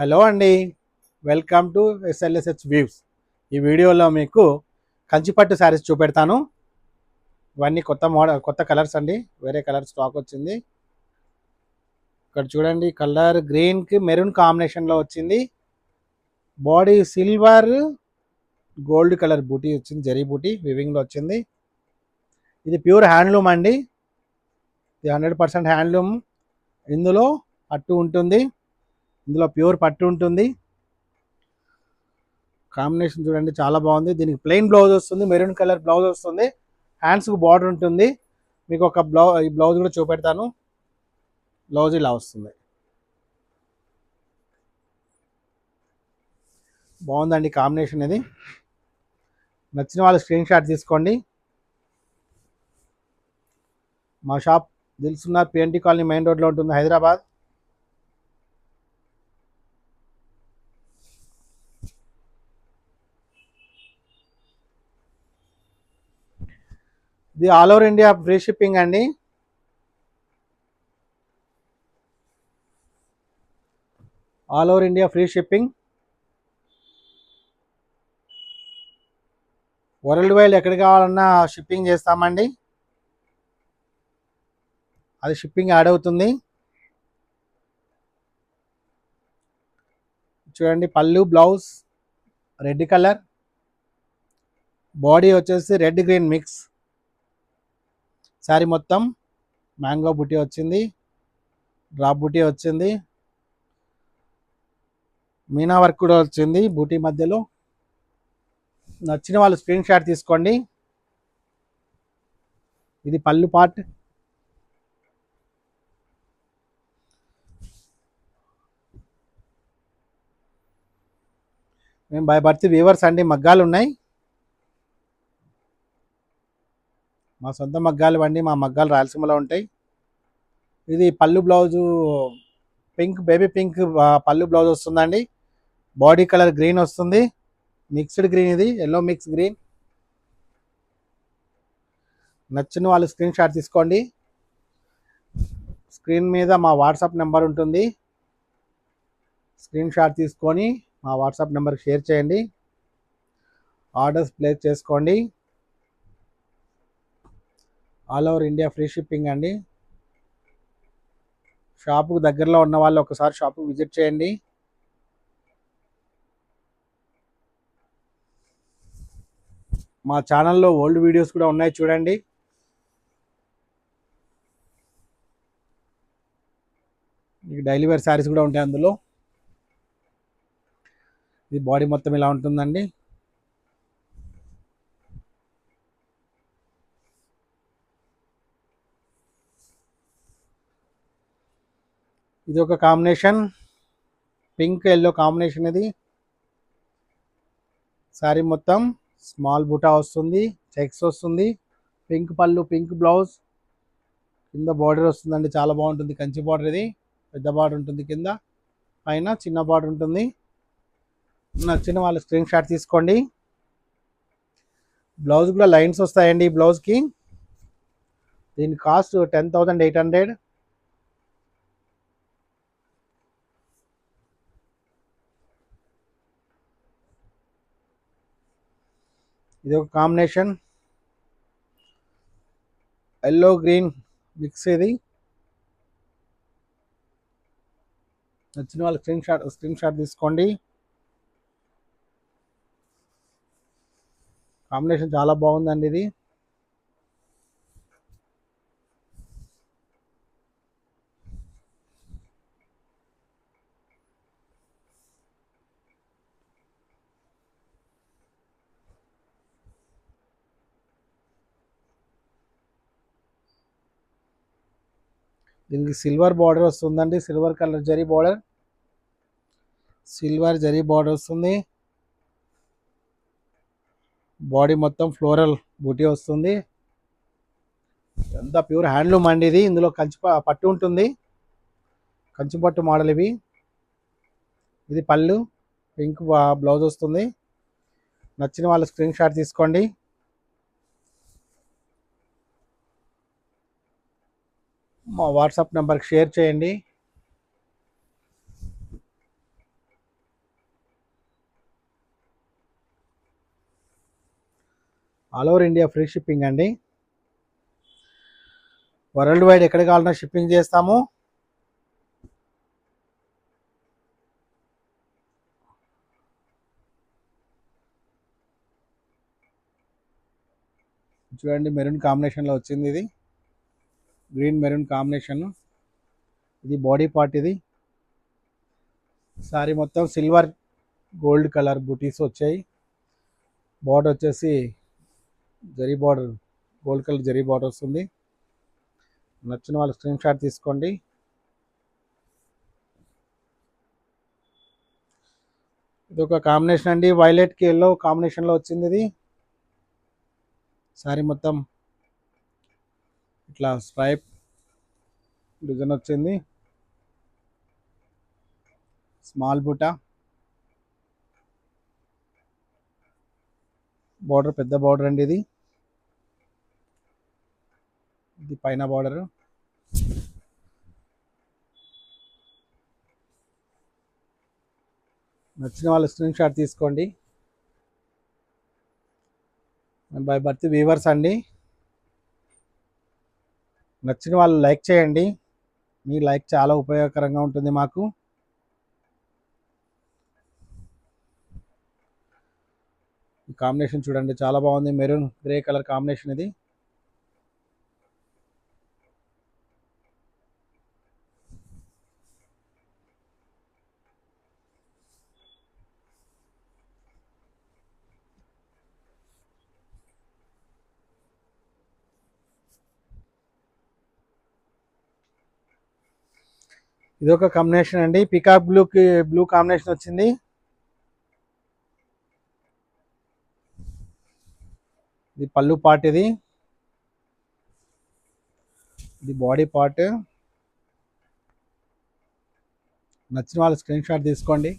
Hello అండి. Welcome to SLSH views. ఈ వీడియోలో మీకు కంచిపట్టు శారీస్ చూపెడతాను. ఇవన్నీ కొత్త కలర్స్ అండి. వేరే కలర్ స్టాక్ వచ్చింది. ఇక్కడ చూడండి, కలర్ గ్రీన్కి మెరూన్ కాంబినేషన్లో వచ్చింది. బాడీ సిల్వర్ గోల్డ్ కలర్ బూటీ వచ్చింది, జరీ బూటీ వివింగ్లో వచ్చింది. ఇది ప్యూర్ హ్యాండ్లూమ్ అండి. ఇది 100% హ్యాండ్లూమ్. ఇందులో పట్టు ఉంటుంది, ఇందులో ప్యూర్ పట్టు ఉంటుంది. కాంబినేషన్ చూడండి, చాలా బాగుంది. దీనికి ప్లెయిన్ బ్లౌజ్ వస్తుంది, మెరూన్ కలర్ బ్లౌజ్ వస్తుంది, హ్యాండ్స్కి బార్డర్ ఉంటుంది. మీకు ఒక ఈ బ్లౌజ్ కూడా చూపెడతాను. బ్లౌజ్ ఇలా వస్తుంది. బాగుందండి కాంబినేషన్. ఇది నచ్చిన వాళ్ళు స్క్రీన్ షాట్ తీసుకోండి. మా shop Dilsukhnagar PNT colony main రోడ్లో ఉంటుంది, హైదరాబాద్. ఇది all over India free shipping అండి. All over India free shipping. World వైడ్ ఎక్కడికి కావాలన్నా షిప్పింగ్ చేస్తామండి. అది షిప్పింగ్ యాడ్ అవుతుంది. చూడండి, పళ్ళు బ్లౌజ్ రెడ్ కలర్, బాడీ వచ్చేసి రెడ్ గ్రీన్ మిక్స్. శారీ మొత్తం మ్యాంగో బుటీ వచ్చింది, డ్రాప్ బుటీ వచ్చింది, మీనా వర్క్ కూడా వచ్చింది బూటీ మధ్యలో. నచ్చిన వాళ్ళు స్క్రీన్ షాట్ తీసుకోండి. ఇది పళ్ళు పార్ట్. మేము బై బర్త్ వీవర్స్ అండి. మగ్గాలు ఉన్నాయి, మా సొంత మగ్గాలు అండి. మా మగ్గాలు రాయలసీమలో ఉంటాయి. ఇది పళ్ళు బ్లౌజు పింక్, బేబీ పింక్ పళ్ళు బ్లౌజ్ వస్తుందండి. బాడీ కలర్ గ్రీన్ వస్తుంది, మిక్స్డ్ గ్రీన్. ఇది ఎల్లో మిక్స్ గ్రీన్. నచ్చిన వాళ్ళు స్క్రీన్ షాట్ తీసుకోండి. స్క్రీన్ మీద మా వాట్సాప్ నెంబర్ ఉంటుంది. స్క్రీన్ షాట్ తీసుకొని మా వాట్సాప్ నెంబర్కి షేర్ చేయండి. ఆర్డర్స్ ప్లేస్ చేసుకోండి. All over India free shipping అండి. షాపుకు దగ్గరలో ఉన్న వాళ్ళు ఒకసారి షాపుకు విజిట్ చేయండి. మా ఛానల్లో ఓల్డ్ వీడియోస్ కూడా ఉన్నాయి, చూడండి. మీకు డైలీ వేర్ శారీస్ కూడా ఉంటాయి అందులో. ఇది బాడీ మొత్తం ఇలా ఉంటుందండి. ఇది ఒక కాంబినేషన్, పింక్ ఎల్లో కాంబినేషన్. ఇది శారీ మొత్తం స్మాల్ బూటా వస్తుంది, చెక్స్ వస్తుంది, పింక్ పళ్ళు, పింక్ బ్లౌజ్, కింద బార్డర్ వస్తుందండి. చాలా బాగుంటుంది. కంచి బార్డర్. ఇది పెద్ద బార్డర్ ఉంటుంది, కింద పైన చిన్న బార్డర్ ఉంటుంది. నచ్చిన వాళ్ళు స్క్రీన్ షాట్ తీసుకోండి. బ్లౌజ్ కూడా లైన్స్ వస్తాయండి ఈ బ్లౌజ్కి. దీని కాస్ట్ 10,800. ఇది ఒక కాంబినేషన్, ఎల్లో గ్రీన్ మిక్స్. ఇది నచ్చిన వాళ్ళు స్క్రీన్ షాట్ తీసుకోండి. కాంబినేషన్ చాలా బాగుందండి. ఇది దీనికి సిల్వర్ బార్డర్ వస్తుందండి. Silver colour zari border, silver zari border వస్తుంది. బాడీ మొత్తం ఫ్లోరల్ బూటీ వస్తుంది. ఎంత ప్యూర్ హ్యాండ్లూమ్ అండి ఇది. ఇందులో కంచి పట్టు ఉంటుంది, కంచి పట్టు మోడల్ ఇవి. ఇది పళ్ళు, పింక్ బ్లౌజ్ వస్తుంది. నచ్చిన వాళ్ళు స్క్రీన్ షాట్ తీసుకోండి. మా వాట్సాప్ నెంబర్కి షేర్ చేయండి. All over India free shipping అండి. వరల్డ్ వైడ్ ఎక్కడ కావాలన్నా షిప్పింగ్ చేస్తాము. చూడండి, మెరూన్ కాంబినేషన్లో వచ్చింది. ఇది గ్రీన్ మెరూన్ కాంబినేషన్. ఇది బాడీ పార్ట్. ఇది సారీ మొత్తం సిల్వర్ గోల్డ్ కలర్ బూటీస్ వచ్చాయి. బార్డర్ వచ్చేసి zari border, gold colour zari border వస్తుంది. నచ్చిన వాళ్ళు స్క్రీన్ షాట్ తీసుకోండి. ఇది ఒక కాంబినేషన్ అండి, వైలెట్కి ఎల్లో కాంబినేషన్లో వచ్చింది. ఇది సారీ మొత్తం ఇట్లా స్ట్రైప్ డిజైన్ వచ్చింది. స్మాల్ బూటా, బార్డర్ పెద్ద బార్డర్ అండి. ఇది ఇది పైన బార్డర్. నచ్చిన వాళ్ళు స్క్రీన్ షాట్ తీసుకోండి. బై బర్త్ వీవర్స్ అండి. నచ్చిన వాళ్ళు లైక్ చేయండి. మీ లైక్ చాలా ఉపయోగకరంగా ఉంటుంది మాకు. ఈ కాంబినేషన్ చూడండి, చాలా బాగుంది. Maroon grey colour combination. ఇది ఇది ఒక కాంబినేషన్ అండి, పికాక్ బ్లూకి బ్లూ కాంబినేషన్ వచ్చింది. ఇది పళ్ళు పార్ట్. ఇది బాడీ పార్ట్. నచ్చిన వాళ్ళు స్క్రీన్ షాట్ తీసుకోండి.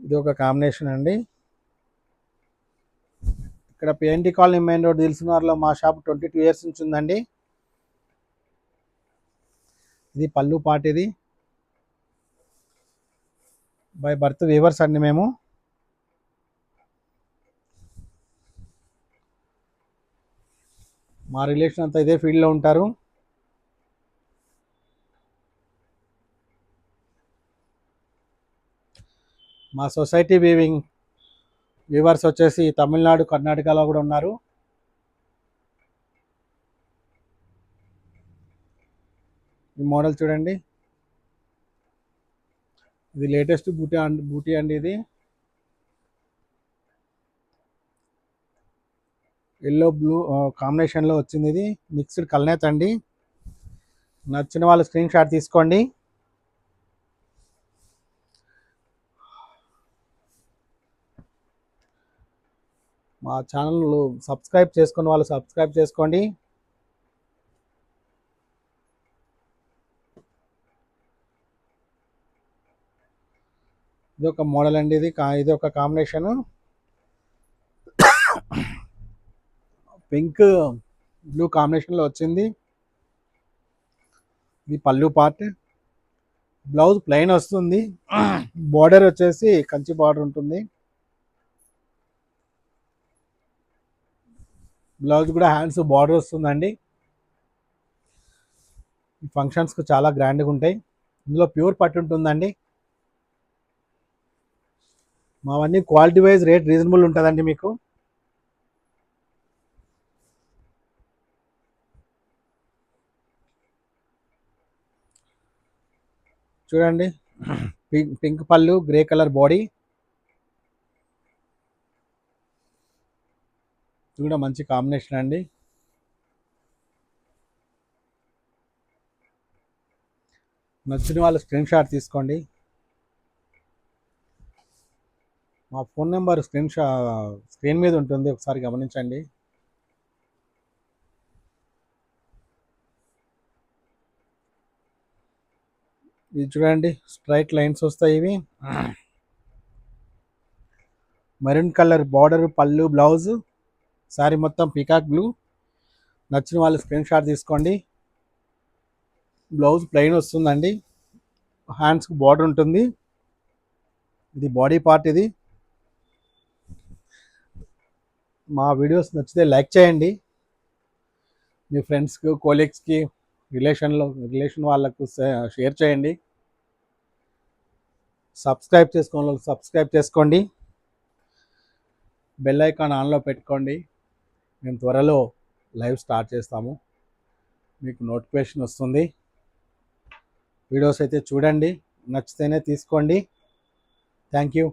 ఇది ఒక కాంబినేషన్ అండి. ఇక్కడ పిఎన్టీ కాలనీ మెయిన్ రోడ్ దిల్సుఖ్నగర్లో మా షాప్ 22 years నుంచి ఉందండి. ఇది పళ్ళు పార్ట్. ఇది బై బర్త్ వీవర్స్ అండి మేము. మా రిలేషన్ అంతా ఇదే ఫీల్డ్లో ఉంటారు. మా సొసైటీ వీవర్స్ వచ్చేసి తమిళనాడు, కర్ణాటకలో కూడా ఉన్నారు. ఈ మోడల్ చూడండి, ఇది లేటెస్ట్ బూటీ అండి. ఇది ఎల్లో బ్లూ కాంబినేషన్లో వచ్చింది. ఇది మిక్స్డ్ కల్నేత్ అండి. నచ్చిన వాళ్ళు స్క్రీన్ షాట్ తీసుకోండి. మా ఛానల్ సబ్స్క్రైబ్ చేసుకున్న వాళ్ళు సబ్స్క్రైబ్ చేసుకోండి. ఇది ఒక మోడల్ అండి. ఇది ఒక కాంబినేషన్, పింక్ బ్లూ కాంబినేషన్లో వచ్చింది. ఇది పళ్ళు పార్ట్. బ్లౌజ్ ప్లెయిన్ వస్తుంది. బార్డర్ వచ్చేసి కంచి బార్డర్ ఉంటుంది. బ్లౌజ్ కూడా హ్యాండ్స్ బార్డర్ వస్తుందండి. ఈ ఫంక్షన్స్కి చాలా గ్రాండ్గా ఉంటాయి. ఇందులో ప్యూర్ పట్టు ఉంటుందండి. మావన్నీ క్వాలిటీ వైజ్ రేట్ రీజనబుల్ ఉంటుందండి మీకు. చూడండి, పింక్ పళ్ళు, గ్రే కలర్ బాడీ. ఇది కూడా మంచి కాంబినేషన్ అండి. నచ్చిన వాళ్ళు స్క్రీన్ షాట్ తీసుకోండి. మా ఫోన్ నెంబర్ స్క్రీన్ మీద ఉంటుంది, ఒకసారి గమనించండి. ఇది చూడండి, స్ట్రైట్ లైన్స్ వస్తాయి. ఇవి మెరూన్ కలర్ బార్డర్, పళ్ళు, బ్లౌజ్. శారీ మొత్తం పీకాక్ బ్లూ. నచ్చిన వాళ్ళు స్క్రీన్ షాట్ తీసుకోండి. బ్లౌజ్ ప్లెయిన్ వస్తుందండి. హ్యాండ్స్కి బార్డర్ ఉంటుంది. ఇది బాడీ పార్ట్. ఇది మా వీడియోస్ నచ్చితే లైక్ చేయండి. మీ ఫ్రెండ్స్కి, కోలీగ్స్కి, రిలేషన్ వాళ్ళకు షేర్ చేయండి. సబ్స్క్రైబ్ చేసుకోండి, సబ్స్క్రైబ్ చేసుకోండి. బెల్ ఐకాన్ ఆన్లో పెట్టుకోండి. మేము త్వరలో లైవ్ స్టార్ట్ చేస్తాము, మీకు నోటిఫికేషన్ వస్తుంది. వీడియోస్ అయితే చూడండి, నచ్చితేనే తీసుకోండి. Thank you.